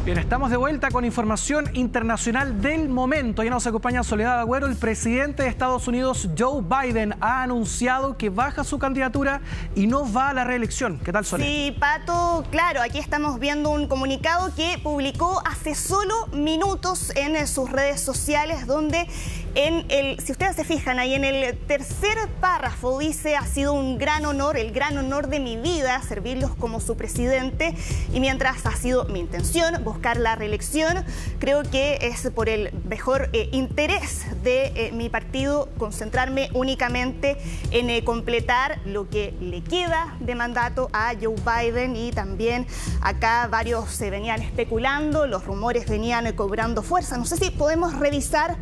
Bien, estamos de vuelta con información internacional del momento. Ya nos acompaña Soledad Agüero. El presidente de Estados Unidos, Joe Biden, ha anunciado que baja su candidatura y no va a la reelección. ¿Qué tal, Soledad? Sí, Pato, claro, aquí estamos viendo un comunicado que publicó hace solo minutos en sus redes sociales, donde si ustedes se fijan ahí en el tercer párrafo dice: ha sido un gran honor, el gran honor de mi vida servirlos como su presidente, y mientras ha sido mi intención buscar la reelección, creo que es por el mejor interés de mi partido concentrarme únicamente en completar lo que le queda de mandato a Joe Biden. Y también acá varios se venían especulando, los rumores venían cobrando fuerza. No sé si podemos revisar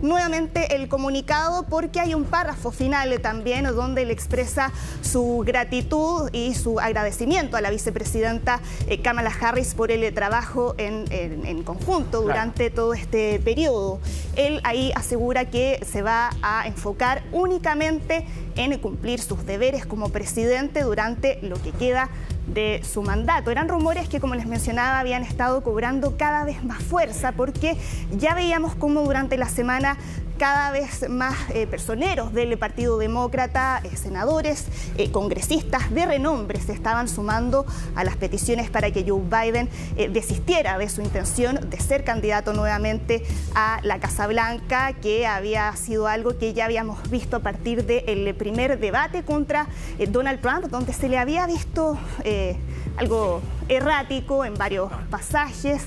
nuevamente el comunicado, porque hay un párrafo final también donde le expresa su gratitud y su agradecimiento a la vicepresidenta Kamala Harris por el trabajo en conjunto durante todo este periodo. Él ahí asegura que se va a enfocar únicamente en cumplir sus deberes como presidente durante lo que queda de su mandato. Eran rumores que, como les mencionaba, habían estado cobrando cada vez más fuerza, porque ya veíamos cómo durante la semana cada vez más personeros del Partido Demócrata, senadores, congresistas de renombre se estaban sumando a las peticiones para que Joe Biden desistiera de su intención de ser candidato nuevamente a la Casa Blanca, que había sido algo que ya habíamos visto a partir del primer debate contra Donald Trump, donde se le había visto algo errático en varios pasajes,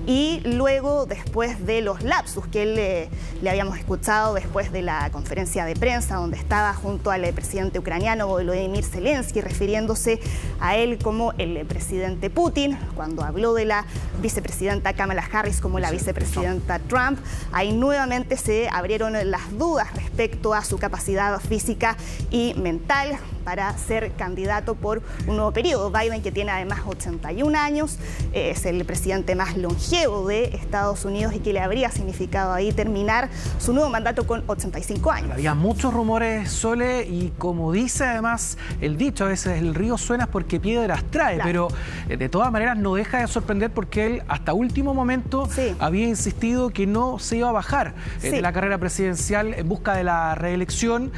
y luego, después de los lapsus que él le habíamos escuchado después de la conferencia de prensa donde estaba junto al presidente ucraniano Volodymyr Zelensky, refiriéndose a él como el presidente Putin, cuando habló de la vicepresidenta Kamala Harris como la vicepresidenta Trump, ahí nuevamente se abrieron las dudas respecto a su capacidad física y mental para ser candidato por un nuevo periodo. Biden, que tiene además 81 años, es el presidente más longevo de Estados Unidos y que le habría significado ahí terminar su nuevo mandato con 85 años. Había muchos rumores, Sole, y como dice además el dicho, a veces el río suena porque piedras trae, claro. Pero de todas maneras no deja de sorprender, porque él hasta último momento había insistido que no se iba a bajar de la carrera presidencial en busca de la reelección.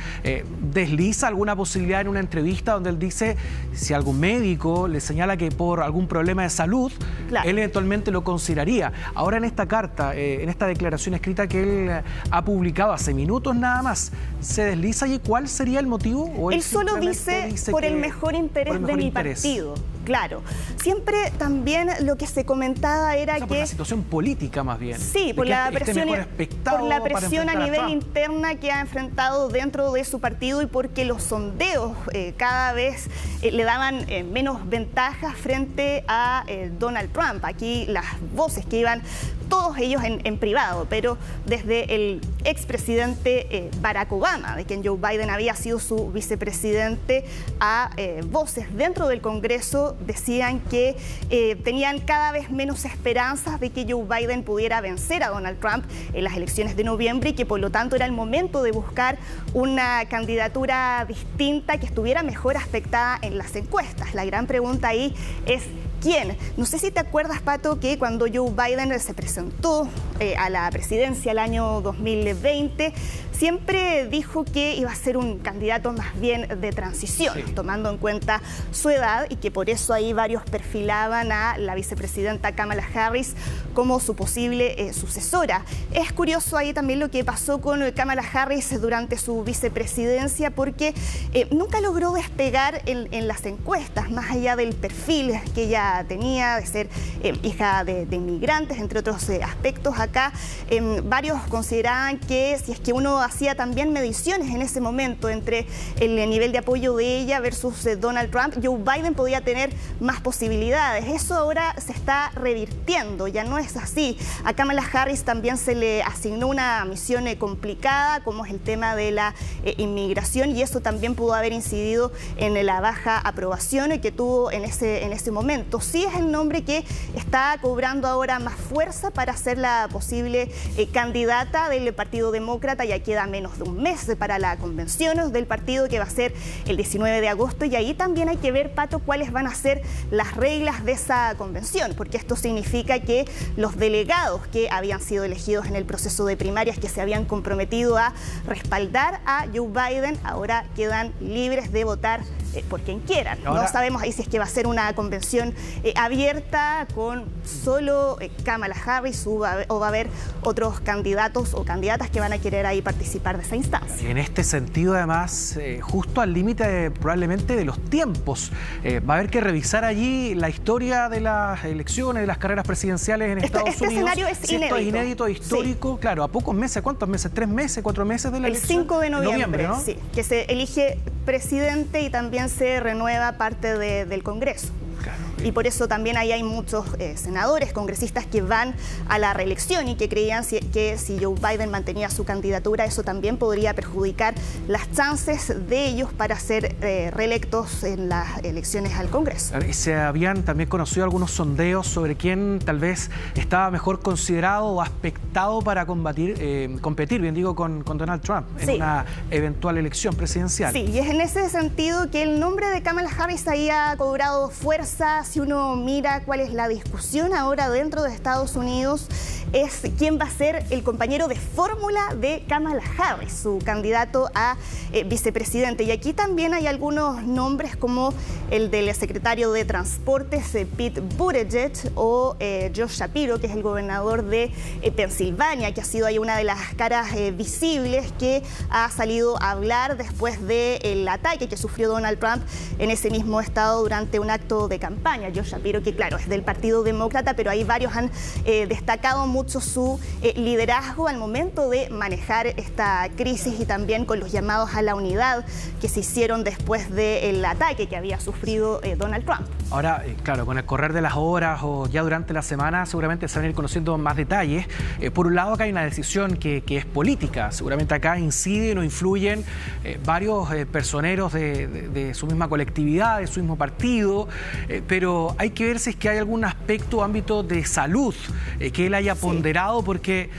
Desliza alguna posibilidad en una entrevista donde él dice, si algún médico le señala que por algún problema de salud, él eventualmente lo consideraría. Ahora, en esta carta, en esta declaración escrita que él ha publicado hace minutos nada más, ¿se desliza allí cuál sería el motivo? ¿O él solo dice por el mejor interés de mi partido? Claro. Siempre también lo que se comentaba era que... por la situación política más bien. Sí, por la presión a nivel interna que ha enfrentado dentro de su partido, y porque los sondeos cada vez le daban menos ventajas frente a Donald Trump. Aquí las voces que iban, todos ellos en privado, pero desde el expresidente Barack Obama, de quien Joe Biden había sido su vicepresidente, a voces dentro del Congreso decían que tenían cada vez menos esperanzas de que Joe Biden pudiera vencer a Donald Trump en las elecciones de noviembre, y que por lo tanto era el momento de buscar una candidatura distinta que estuviera mejor aspectada en las encuestas. La gran pregunta ahí es ¿quién? No sé si te acuerdas, Pato, que cuando Joe Biden se presentó a la presidencia el año 2020, siempre dijo que iba a ser un candidato más bien de transición, tomando en cuenta su edad, y que por eso ahí varios perfilaban a la vicepresidenta Kamala Harris como su posible sucesora. Es curioso ahí también lo que pasó con Kamala Harris durante su vicepresidencia, porque nunca logró despegar en las encuestas, más allá del perfil que ella tenía de ser hija de inmigrantes, entre otros aspectos. Acá varios consideraban que si es que uno hacía también mediciones en ese momento entre el nivel de apoyo de ella versus Donald Trump, Joe Biden podía tener más posibilidades. Eso ahora se está revirtiendo, ya no es así. A Kamala Harris también se le asignó una misión complicada, como es el tema de la inmigración, y eso también pudo haber incidido en la baja aprobación que tuvo en ese momento. Sí es el nombre que está está cobrando ahora más fuerza para ser la posible candidata del Partido Demócrata. Ya queda menos de un mes para la convención del partido, que va a ser el 19 de agosto, y ahí también hay que ver, Pato, cuáles van a ser las reglas de esa convención, porque esto significa que los delegados que habían sido elegidos en el proceso de primarias, que se habían comprometido a respaldar a Joe Biden, ahora quedan libres de votar por quien quieran. Ahora, no sabemos ahí si es que va a ser una convención abierta con solo Kamala Harris o va a haber otros candidatos o candidatas que van a querer ahí participar de esa instancia. En este sentido, además, justo al límite probablemente de los tiempos, va a haber que revisar allí la historia de las elecciones, de las carreras presidenciales en Estados Unidos. Este escenario es inédito. Esto es inédito, histórico, sí. Claro, a pocos meses, ¿cuántos meses? ¿3 meses, 4 meses de la elección? El 5 de noviembre, ¿no? Sí, que se elige presidente y también se renueva parte del Congreso. Claro. Y por eso también ahí hay muchos senadores, congresistas que van a la reelección y que creían que si Joe Biden mantenía su candidatura, eso también podría perjudicar las chances de ellos para ser reelectos en las elecciones al Congreso. Se habían también conocido algunos sondeos sobre quién tal vez estaba mejor considerado o aspectado para competir, bien digo, con Donald Trump en una eventual elección presidencial. Sí, y es en ese sentido que el nombre de Kamala Harris ahí ha cobrado fuerza. Si uno mira cuál es la discusión ahora dentro de Estados Unidos, es quién va a ser el compañero de fórmula de Kamala Harris, su candidato a vicepresidente. Y aquí también hay algunos nombres como el del secretario de Transportes, Pete Buttigieg, o Josh Shapiro, que es el gobernador de Pensilvania, que ha sido ahí una de las caras visibles que ha salido a hablar después del ataque que sufrió Donald Trump en ese mismo estado durante un acto de campaña. Josh Shapiro, que claro, es del Partido Demócrata, pero ahí varios han destacado mucho su liderazgo al momento de manejar esta crisis y también con los llamados a la unidad que se hicieron después del ataque que había sufrido Donald Trump. Ahora, claro, con el correr de las horas o ya durante la semana seguramente se van a ir conociendo más detalles. Por un lado, acá hay una decisión que es política. Seguramente acá inciden o influyen varios personeros de su misma colectividad, de su mismo partido, pero hay que ver si es que hay algún aspecto o ámbito de salud que él haya ponderado, porque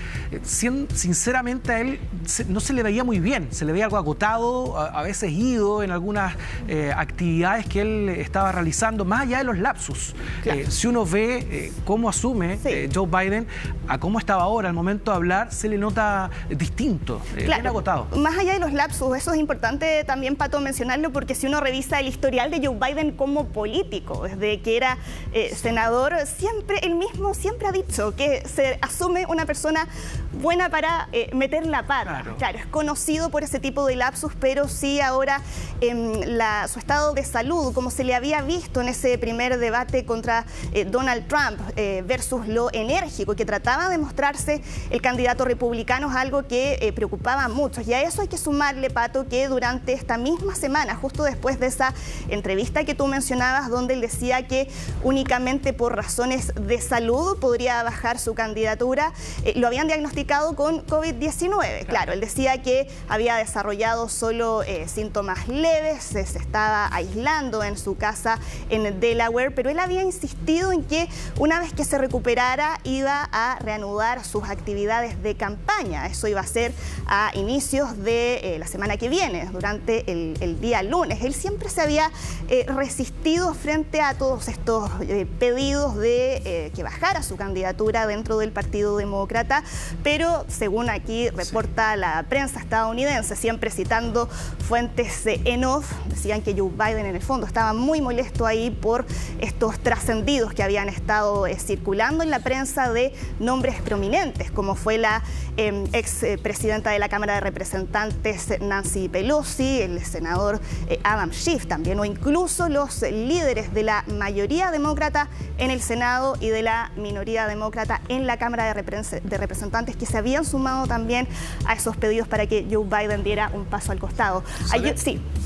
sinceramente a él no se le veía muy bien, se le veía algo agotado, a veces ido en algunas actividades que él estaba realizando, más allá de los lapsus. Claro. Si uno ve cómo asume Joe Biden a cómo estaba ahora al momento de hablar, se le nota distinto, bien agotado. Más allá de los lapsus, eso es importante también, Pato, mencionarlo, porque si uno revisa el historial de Joe Biden como político, desde que era senador, él mismo siempre ha dicho que se asume una persona buena para meter la pata. Claro, es conocido por ese tipo de lapsus, pero sí ahora su estado de salud, como se le había visto en ese primer debate contra Donald Trump versus lo enérgico que trataba de mostrarse el candidato republicano, es algo que preocupaba a muchos. Y a eso hay que sumarle, Pato, que durante esta misma semana, justo después de esa entrevista que tú mencionabas, donde él decía que únicamente por razones de salud podría bajar su candidatura, lo habían diagnosticado con COVID-19. Claro, él decía que había desarrollado solo síntomas leves, se estaba aislando en su casa en Delaware, pero él había insistido en que una vez que se recuperara iba a reanudar sus actividades de campaña. Eso iba a ser a inicios de la semana que viene, durante el día lunes. Él siempre se había resistido frente a todos estos pedidos de que bajara su candidatura dentro del Partido Demócrata, pero según aquí reporta la prensa estadounidense, siempre citando fuentes en off, decían que Joe Biden en el fondo estaba muy molesto ahí por estos trascendidos que habían estado circulando en la prensa de nombres prominentes, como fue la ex presidenta de la Cámara de Representantes Nancy Pelosi, el senador Adam Schiff también, o incluso los líderes de la mayoría demócrata en el Senado y de la minoría demócrata en la Cámara de Representantes, que se habían sumado también a esos pedidos para que Joe Biden diera un paso al costado.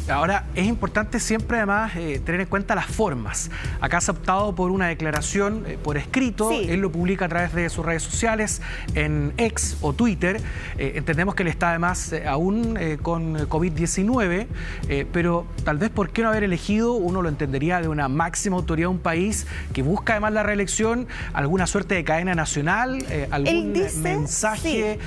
Ahora, es importante siempre además tener en cuenta las formas. más. Acá se ha optado por una declaración por escrito. Sí. Él lo publica a través de sus redes sociales, en X o Twitter. Entendemos que él está además aún con COVID-19, pero tal vez por qué no haber elegido, uno lo entendería, de una máxima autoridad de un país que busca además la reelección, alguna suerte de cadena nacional, algún mensaje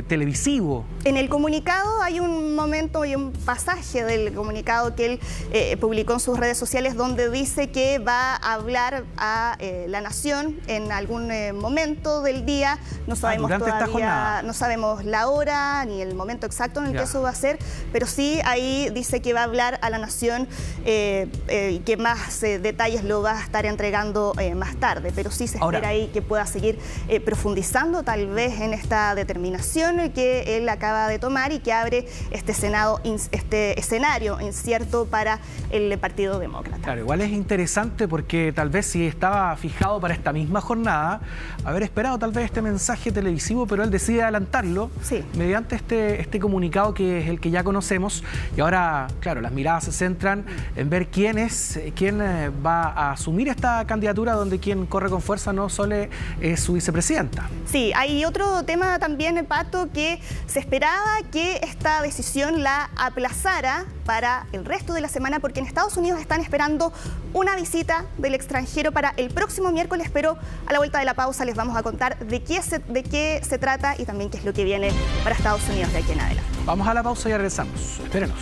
televisivo. En el comunicado hay un momento y un pasaje del comunicado que él publicó en sus redes sociales donde dice que va a hablar a la nación en algún momento del día. No sabemos todavía, no sabemos la hora ni el momento exacto en el que eso va a ser, pero sí ahí dice que va a hablar a la nación y que más detalles lo va a estar entregando más tarde, pero sí se espera ahí que pueda seguir profundizando tal vez en esta determinación que él acaba de tomar y que abre este escenario incierto para el Partido Demócrata. Claro, igual es interesante porque tal vez si estaba fijado para esta misma jornada, haber esperado tal vez este mensaje televisivo, pero él decide adelantarlo mediante este comunicado que es el que ya conocemos, y ahora, claro, las miradas se centran en ver quién va a asumir esta candidatura, donde quien corre con fuerza no solo es su vicepresidenta. Sí, hay otro tema también, Pato, que se esperaba que esta decisión la aplazara para el resto de la semana, porque en Estados Unidos están esperando una visita del extranjero para el próximo miércoles, pero a la vuelta de la pausa les vamos a contar de qué se trata y también qué es lo que viene para Estados Unidos de aquí en adelante. Vamos a la pausa y regresamos. Espérenos.